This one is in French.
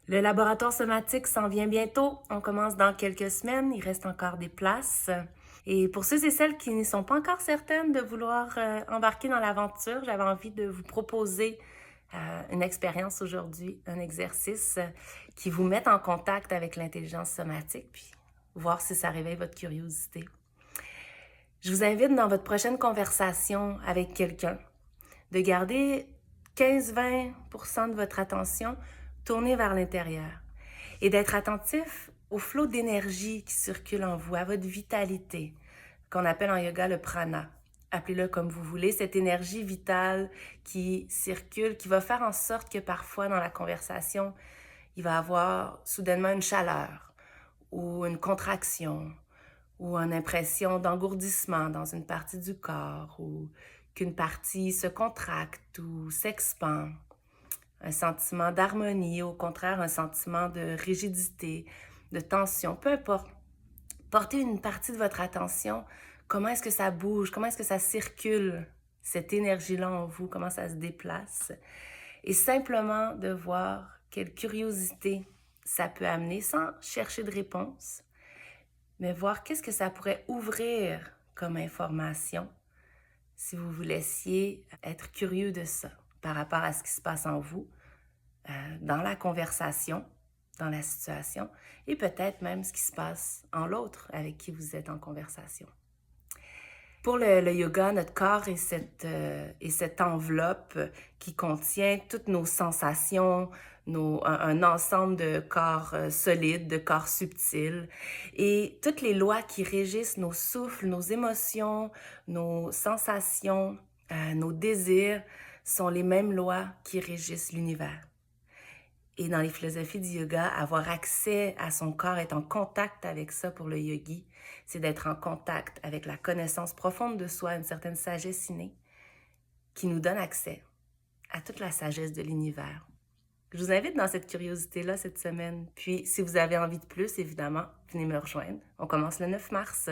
Le laboratoire somatique s'en vient bientôt. On commence dans quelques semaines. Il reste encore des places. Et pour ceux et celles qui ne sont pas encore certaines de vouloir embarquer dans l'aventure, j'avais envie de vous proposer une expérience aujourd'hui, un exercice qui vous met en contact avec l'intelligence somatique, puis voir si ça réveille votre curiosité. Je vous invite dans votre prochaine conversation avec quelqu'un de garder 15-20% de votre attention tournée vers l'intérieur et d'être attentif au flot d'énergie qui circule en vous, à votre vitalité, qu'on appelle en yoga le prana. Appelez-le comme vous voulez, cette énergie vitale qui circule, qui va faire en sorte que parfois dans la conversation, il va y avoir soudainement une chaleur ou une contraction ou une impression d'engourdissement dans une partie du corps ou qu'une partie se contracte ou s'expand. Un sentiment d'harmonie, au contraire, un sentiment de rigidité, de tension, peu importe. Portez une partie de votre attention. Comment est-ce que ça bouge? Comment est-ce que ça circule, cette énergie-là en vous? Comment ça se déplace? Et simplement de voir quelle curiosité ça peut amener sans chercher de réponse, mais voir qu'est-ce que ça pourrait ouvrir comme information si vous vous laissiez être curieux de ça par rapport à ce qui se passe en vous, dans la conversation, dans la situation, et peut-être même ce qui se passe en l'autre avec qui vous êtes en conversation. Pour le yoga, notre corps est cette enveloppe qui contient toutes nos sensations, un ensemble de corps solides, de corps subtils, et toutes les lois qui régissent nos souffles, nos émotions, nos sensations, nos désirs sont les mêmes lois qui régissent l'univers. Et dans les philosophies du yoga, avoir accès à son corps, être en contact avec ça pour le yogi, c'est d'être en contact avec la connaissance profonde de soi, une certaine sagesse innée, qui nous donne accès à toute la sagesse de l'univers. Je vous invite dans cette curiosité-là cette semaine. Puis, si vous avez envie de plus, évidemment, venez me rejoindre. On commence le 9 mars.